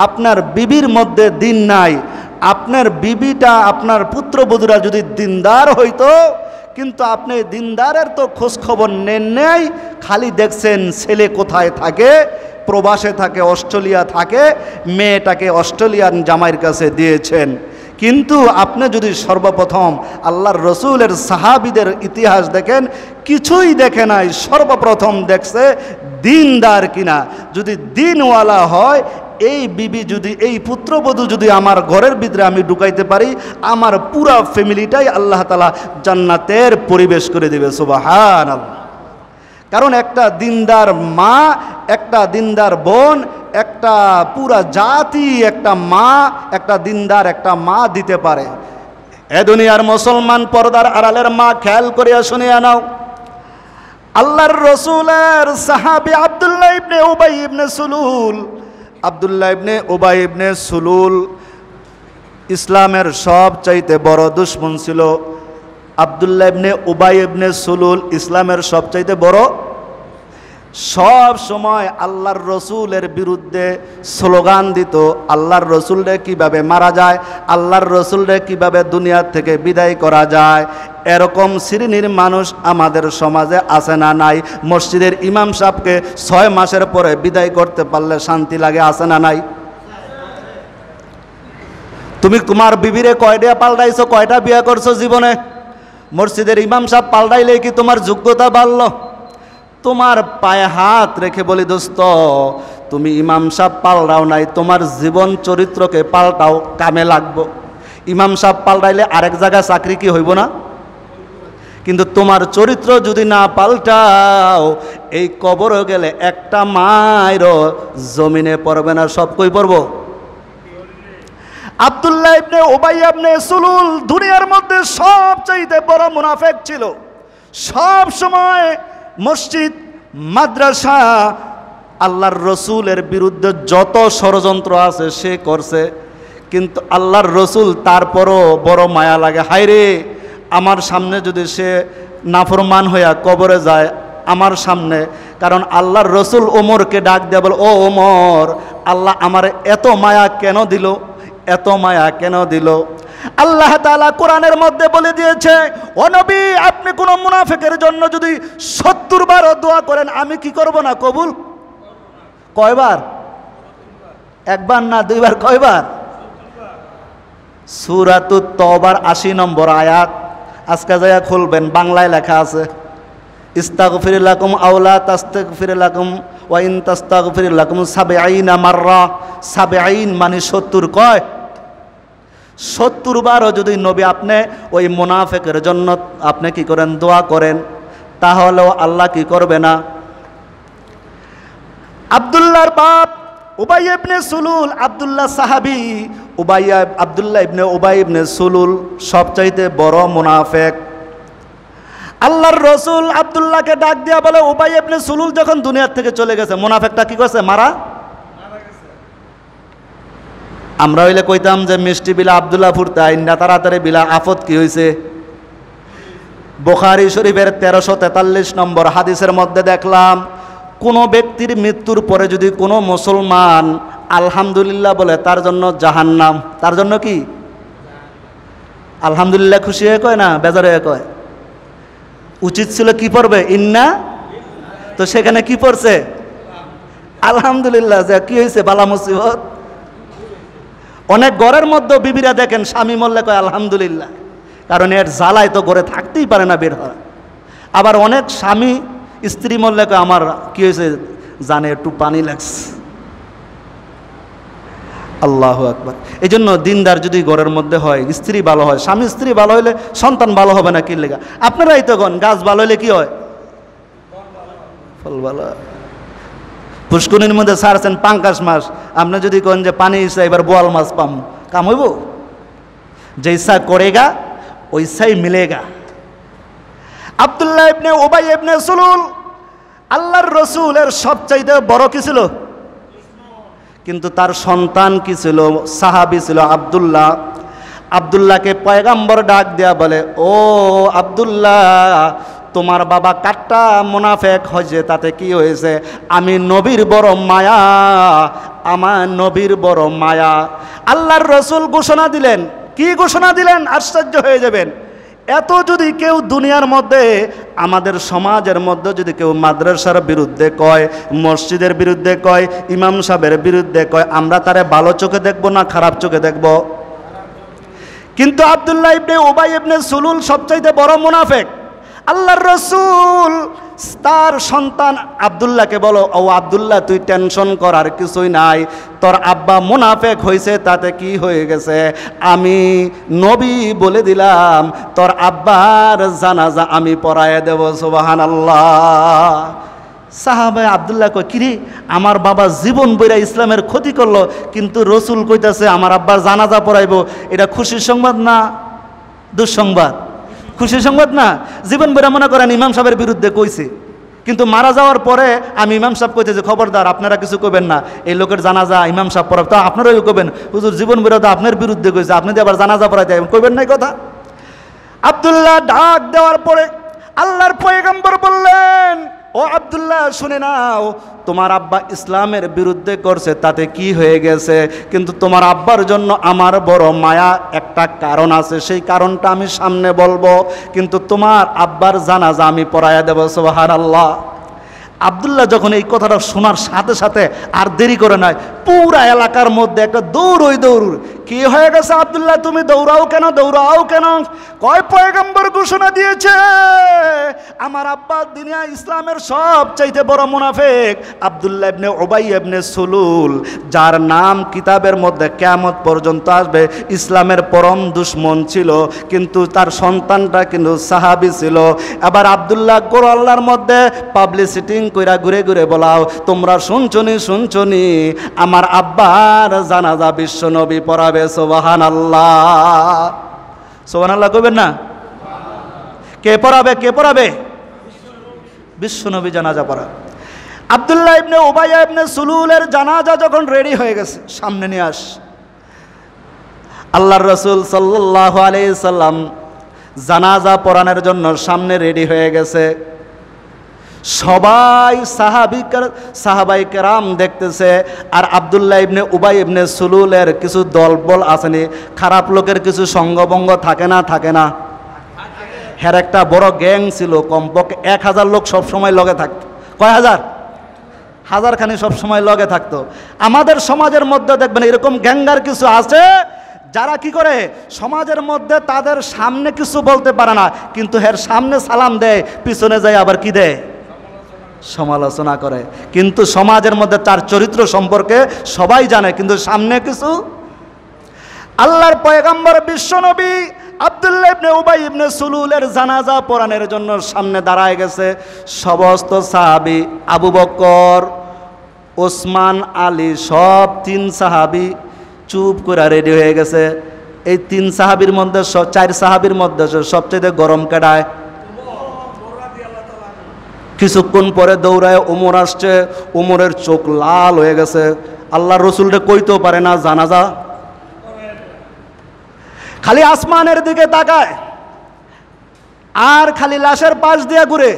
আপনার বিবির মধ্যে দিন নাই। আপনার বিবিটা, আপনার পুত্রবধূরা যদি দিনদার হইতো, কিন্তু আপনি দিনদারের তো খোঁজ খবর নেন নাই, খালি দেখছেন ছেলে কোথায় থাকে, প্রবাসে থাকে, অস্ট্রেলিয়া থাকে, মেয়েটাকে অস্ট্রেলিয়ান জামাইয়ের কাছে দিয়েছেন। কিন্তু আপনি যদি সর্বপ্রথম আল্লাহর রসুলের সাহাবীদের ইতিহাস দেখেন, কিছুই দেখে নাই, সর্বপ্রথম দেখছে দিনদার কিনা। যদি দিনওয়ালা হয়, এই বিবি যদি, এই পুত্রবধূ যদি আমার ঘরের ভিতরে আমি ঢুকাইতে পারি, আমার পুরা ফ্যামিলিটাই আল্লাহ তাআলা জান্নাতের পরিবেশ করে দেবে। সুবহানাল্লাহ। কারণ একটা দিনদার মা, একটা দিনদার বোন, একটা পুরা জাতি, একটা মা, একটা দিনদার একটা মা দিতে পারে। এ দুনিয়ার মুসলমান পর্দার আড়ালের মা, খেয়াল করিয়া শুনিয়া নাও, আল্লাহর রসুলের সাহাবী আব্দুল্লাহ ইবনে উবাই ইবনে সুলুল, আব্দুল্লাহ ইবনে উবাই ইবনে সুলুল ইসলামের সবচাইতে বড় দুশমন ছিল। আব্দুল্লাহ ইবনে উবাই ইবনে সুলুল ইসলামের সবচাইতে বড়, সব সময় আল্লাহর রসুলের বিরুদ্ধে স্লোগান দিত, আল্লাহর রসুলরে কিভাবে মারা যায়, আল্লাহর রসুলরে কিভাবে দুনিয়া থেকে বিদায় করা যায়। এরকম শ্রেণীর মানুষ আমাদের সমাজে আছে না নাই? মসজিদের ইমাম সাহেবকে 6 মাসের পরে বিদায় করতে পারলে শান্তি লাগে, আছে না নাই? তুমি তোমার বিবিরে কয়টা পাল্টাইছো, কয়টা বিয়ে করছো জীবনে? মসজিদের ইমাম সাহেব পাল্টাইলে কি তোমার যোগ্যতা বাড়ল? তোমার পায়ে হাত রেখে বলি, দোস্ত, তুমি ইমাম সাহেব পাল্টাও নাই, তোমার জীবন চরিত্রকে পাল্টাও, কামে লাগবো। ইমাম সাহেব পাল্টাইলে আরেক জায়গায় চাকরি কি হইব না? কিন্তু তোমার চরিত্র যদি না পাল্টাও, এই কবরে গেলে একটা মায়েরও জমিনে পড়বে না, সব কই পড়ব? আব্দুল্লাহ ইবনে উবাই ইবনে সুলুল দুনিয়ার মধ্যে সবচাইতে বড় মুনাফিক ছিল। সব সময় মসজিদ, মাদ্রাসা, আল্লাহর রসুলের বিরুদ্ধে যত ষড়যন্ত্র আছে সে করছে, কিন্তু আল্লাহর রসুল তারপরও বড় মায়া লাগে, হায়রে আমার সামনে যদি সে নাফরমান হইয়া কবরে যায় আমার সামনে। কারণ আল্লাহর রসুল ওমরকে ডাক দেয়া বল, ও ওমর, আল্লাহ আমার এত মায়া কেন দিল, এত মায়া কেন দিল? আল্লাহ তাআলা কোরআনের মধ্যে বলে দিয়েছে, ও নবী আপনি কোন মুনাফিকের জন্য যদি 70 বারও দোয়া করেন আমি কি করব না কবুল? কয়বার? একবার না দুইবার, কয়বার? সূরাতুত তওবার 80 নম্বর আয়াত, আজকে যায়া খুলবেন, বাংলায় লেখা আছে, ইস্তাগফির লাকুম আও লা তাস্তাগফির লাকুম ওয়া ইন তাস্তাগফির লাকুম 70 মাররা। 70 মানে 70, কয় 70 বারও যদি নবী আপনি ওই মুনাফিকের জন্য আপনি কি করেন? দোয়া করেন, তাহলেও আল্লাহ কি করবে না? আব্দুল্লাহর বাপ উবাই ইবনে সুলুল, আব্দুল্লাহ সাহাবী, আব্দুল্লাহ ইবনে উবাই ইবনে সুলুল সবচাইতে বড় মুনাফিক। আল্লাহর রসুল আব্দুল্লাহকে ডাক দিয়া বলে, উবাই ইবনে সুলুল যখন দুনিয়ার থেকে চলে গেছে মুনাফিকটা কি করছে? মারা গেছে। আমরা হইলে কইতাম যে মিষ্টি বিলা আব্দুল্লাহ ফুরতাই না, তাড়াতাড়ি বিলা আফত কি হয়েছে? বুখারী শরীফের 1343 নম্বর হাদিসের মধ্যে দেখলাম, কোনো ব্যক্তির মৃত্যুর পরে যদি কোনো মুসলমান আলহামদুলিল্লাহ বলে তার জন্য জাহান্নাম। তার জন্য কি? আলহামদুলিল্লাহ খুশি হয়ে কয় না, বেজার হয়ে কয়? উচিত ছিল কি পড়বে? ইন্না। তো সেখানে কি পড়ছে? আলহামদুলিল্লাহ। যে কি হয়েছে? বালা মুসিবত। অনেক ঘরের মধ্যে বিবিরা দেখেন স্বামী মরলে কয় আলহামদুলিল্লাহ, কারণ এর জ্বালায় তো ঘরে থাকতেই পারে না, বের হয়। আবার অনেক স্বামী স্ত্রী মরলে কয় আমার কি হয়েছে জানে, একটু পানি লাগছে। আল্লাহু আকবার। এই জন্য দিনদার যদি ঘরের মধ্যে হয়, স্ত্রী ভালো হয়, স্বামী স্ত্রী ভালো হইলে সন্তান ভালো হবে না। কি লেগা? আপনারাই তো গণ, গাছ ভালো হইলে কি হয়? ফল ভালো। পুষ্করিণীর মধ্যে ছাড়ছেন পাঙ্কাশ মাছ, আপনি যদি কোন যে পানি ইচ্ছা এবার বোয়াল মাছ পাম, কাম হইব? যে ইচ্ছা করেগা ওইসাই মিলেগা। আব্দুল্লাহ ইবনে উবাই ইবনে সুলুল আল্লাহর রসুলের সবচাইতে বড় কি ছিল? কিন্তু তার সন্তান কি ছিল? সাহাবী ছিল আব্দুল্লাহ। আব্দুল্লাহকে পয়গাম্বর ডাক দেয়া বলে, ও আব্দুল্লাহ তোমার বাবা কাট্টা মুনাফিক হয়েছে, তাতে কি হয়েছে? আমি নবীর বড় মায়া, আমার নবীর বড় মায়া। আল্লাহর রসুল ঘোষণা দিলেন। কি ঘোষণা দিলেন? আশ্চর্য হয়ে যাবেন। এত যদি কেউ দুনিয়ার মধ্যে, আমাদের সমাজের মধ্যে যদি কেউ মাদ্রাসার বিরুদ্ধে কয়, মসজিদের বিরুদ্ধে কয়, ইমাম সাহেবের বিরুদ্ধে কয়, আমরা তারে ভালো চোখে দেখব না খারাপ চোখে দেখব? কিন্তু আব্দুল্লাহ ইবনে উবাই ইবনে সুলুল সবচাইতে বড় মুনাফিক। আল্লাহর রসুল তার সন্তান আব্দুল্লাহকে বলো, ও আব্দুল্লাহ তুই টেনশন করার কিছুই নাই, তোর আব্বা মুনাফিক হয়েছে, তাতে কি হয়ে গেছে? আমি নবী বলে দিলাম তোর আব্বার জানাজা আমি পড়ায় দেব। সুবহানাল্লাহ। সাহাবা আব্দুল্লাহ কয়, কিরে আমার বাবা জীবন বইরা ইসলামের ক্ষতি করলো, কিন্তু রসুল কইতাছে আমার আব্বার জানাজা পড়াইব, এটা খুশির সংবাদ না দুঃসংবাদ? খুশির সংবাদ না? জীবন বইরা মনে করেন ইমাম সাহেবের বিরুদ্ধে কইছে, কিন্তু মারা যাওয়ার পরে আমি ইমাম সাহেব কইতে যে খবরদার আপনারা কিছু কইবেন না, এই লোকের জানাজা ইমাম সাহেব পড়াব। তো আপনারাও কইবেন হুজুর জীবন বইরা তো আপনার বিরুদ্ধে কইছে, আপনি তো আবার জানাজা পড়াইতে কইবেন না কথা? আব্দুল্লাহ ডাক দেওয়ার পরে আল্লাহর পয়গম্বর বললেন, ও আব্দুল্লাহ শুনে নাও, তোমার আব্বা ইসলামের বিরুদ্ধে করছে, তাতে কি হয়ে গেছে? কিন্তু তোমার আব্বার জন্য আমার বড় মায়া। একটা কারণ আছে, সেই কারণটা আমি সামনে বলবো, কিন্তু তোমার আব্বার জানাজা আমি পড়াইয়া দেব। সুবহানাল্লাহ। আব্দুল্লাহ যখন এই কথাটা শোনার সাথে সাথে আর দেরি করে নাই, পুরা এলাকার মধ্যে একটা দৌড়ই দৌড়। কি হয়ে গেছে আব্দুল্লাহ, তুমি দৌড়াও কেন? দৌড়াও কেন? কয় পয়গম্বর ঘোষণা দিয়েছে আমার আব্বা দুনিয়া ইসলামের সব চাইতে বড় মুনাফিক আব্দুল্লাহ ইবনে উবাই ইবনে সুলুল, যার নাম কিতাবের মধ্যে কিয়ামত পর্যন্ত আসবে ইসলামের পরম দুশমন ছিল, কিন্তু তার সন্তানটা কিন্তু সাহাবী ছিল। এবার আব্দুল্লাহ গোরাল্লার মধ্যে পাবলিসিটিং কইরা ঘুরে ঘুরে বলাও, তোমরা শুনছনি আমার আব্বার জানাজা বিশ্ব নবী পড়াবে। সুবহানাল্লাহ। সুবহানাল্লাহ কইবেন না? কে পড়াবে? কে পড়াবে? বিশ্ব নবী জানাজা পড়াবে। আব্দুল্লাহ ইবনে উবাই ইবনে সুলুলের জানাজা যখন রেডি হয়ে গেছে, সামনে নিয়ে আস। আল্লাহর রাসূল সাল্লাল্লাহু আলাইহি সাল্লাম জানাজা পড়ানোর জন্য সামনে রেডি হয়ে গেছে। সবাই সাহাবাই কেরাম দেখতেছে, আর আব্দুল্লাহ ইবনে উবাই ইবনে সুলুলের কিছু দলবল আসেনি, খারাপ লোকের কিছু সঙ্গভঙ্গ থাকে না হের একটা বড় গ্যাং ছিল, কমপক্ষে 1000 লোক সবসময় লগে থাকতো। কয় হাজার? হাজারখানি সবসময় লগে থাকতো। আমাদের সমাজের মধ্যে দেখবেন এরকম গ্যাঙ্গার কিছু আছে যারা কি করে, সমাজের মধ্যে তাদের সামনে কিছু বলতে পারে না, কিন্তু হের সামনে সালাম দেয়, পিছনে যায় আবার কি দেয়, সমালোচনা করে। কিন্তু সমাজের মধ্যে তার চরিত্র সম্পর্কে সবাই জানে, কিন্তু সামনে কিছু। আল্লাহর পয়গম্বর বিশ্বনবী আব্দুল্লাহ ইবনে উবাই ইবনে সুলুলের জানাজা পড়ানোর জন্য সামনে দাঁড়ায় গেছে সমস্ত সাহাবী, আবু বকর, ওসমান, আলী, সব 3 সাহাবী চুপ করে রেডি হয়ে গেছে। এই 3 সাহাবীর মধ্যে 4 সাহাবীর মধ্যে সবচেয়ে গরম কেডায়? কিছুক্ষণ পরে দৌড়ায় ওমর আসছে, ওমরের চোখ লাল হয়ে গেছে, আল্লাহর রসুলরে কইতেও পারে না জানাজা, খালি আসমানের দিকে তাকায় আর খালি লাশের পাশ দিয়ে ঘুরে,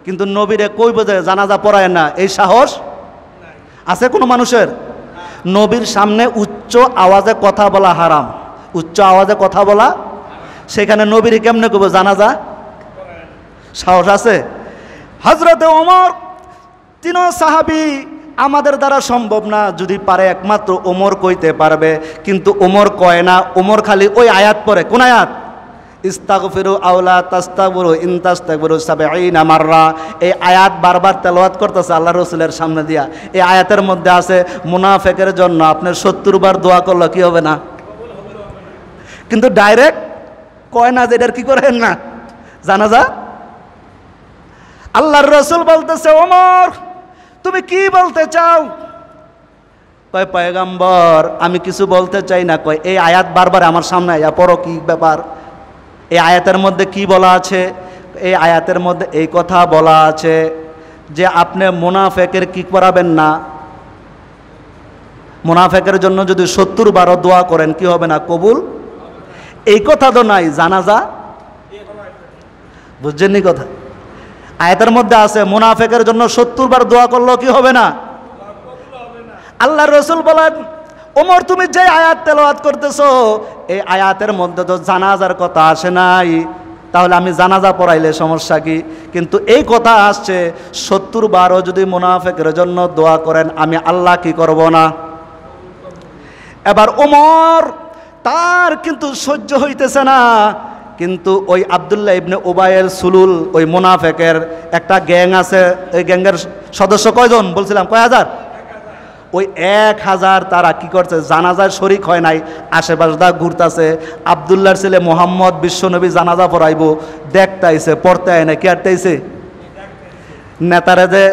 কিন্তু নবীরে কই বোঝে জানাজা পড়ায় না, এই সাহস আছে কোনো মানুষের? নবীর সামনে উচ্চ আওয়াজে কথা বলা হারাম, উচ্চ আওয়াজে কথা বলা, সেখানে নবীর কেমনে কইব জানাজা? সাহস আছে? হযরতে ওমর 3 সাহাবী, আমাদের দ্বারা সম্ভব না, যদি পারে একমাত্র ওমর কইতে পারবে, কিন্তু ওমর কয় না, ওমর খালি ওই আয়াত পড়ে। কোন আয়াত? ইস্তাগফিরু আওলা তাস্তাগফিরু ইন তাস্তাগফিরু 70 মাররা। এই আয়াত বারবার তেলাওয়াত করতেছে আল্লাহ রসুলের সামনে দিয়া। এই আয়াতের মধ্যে আছে মুনাফিকের জন্য আপনি 70 বার দোয়া করলে কি হবে না, কিন্তু ডাইরেক্ট কয় না যে এটার কি করেন না জানাজা। আল্লাহর রসুল বলতেছে ওমর তুমি কি বলতে চাও? কয় পয়গম্বর আমি কিছু বলতে চাই না। কয় এই আয়াত বারবার আমার সামনে আয়া পড়ো, কি ব্যাপার? এই আয়াতের মধ্যে কি বলা আছে? এই আয়াতের মধ্যে এই কথা বলা আছে যে আপনি মুনাফিকের কি করাবেন না, মুনাফিকের জন্য যদি 70 বারও দোয়া করেন কি হবে না, কবুল। এই কথা তো নাই, জানাজা বুঝছেননি কথা? আয়াতের মধ্যে আছে মুনাফিকের জন্য 70 বার দোয়া করলেও কি হবে না, আল্লাহর রাসূল বলেন ওমর তুমি যে আয়াত তেলাওয়াত করতেছো এই আয়াতের মধ্যে তো জানাজার কথা আসে নাই, তাহলে আমি জানাজা পড়াইলে সমস্যা কি? কিন্তু এই কথা আসছে 70 বারও যদি মুনাফিকের জন্য দোয়া করেন আমি আল্লাহ কি করব না? এবার ওমর তার কিন্তু সহ্য হইতেছে না, কিন্তু ওই আব্দুল্লাহ ইবনে উবাইয়ের সুলুল ওই মুনাফিকের একটা গ্যাং আছে, ওই গ্যাংয়ের সদস্য কয়জন বলছিলাম? কয় হাজার? ওই 1000 তারা কি করছে, জানাজার শরিক হয় নাই, আশেপাশে ঘুরতেছে। আব্দুল্লাহর ছেলে মোহাম্মদ বিশ্বনবী জানাজা পড়াইব দেখতে আইছে, পড়তে আয় না, কি আটটাইছে? নেতারে যে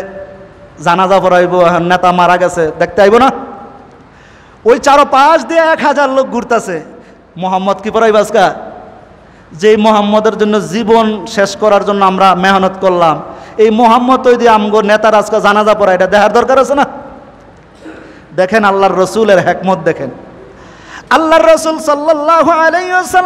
জানাজা পড়াইব, নেতা মারা গেছে দেখতে আইব না? ওই 4 দিয়ে 1000 লোক ঘুরতেছে। মোহাম্মদ কি পড়াইব আজকা? যে মোহাম্মদের জন্য জীবন শেষ করার জন্য আমরা মেহনত করলাম, এই মোহাম্মদ ওই দিয়ে আমগো নেতার আজকে জানাজা পড়া, এটা দেখার দরকার আছে না? দেখেন আল্লাহর রসুলের হিকমত দেখেন। আল্লাহর রসুল সাল্লাল্লাহু আলাইহি ওয়াসাল্লাম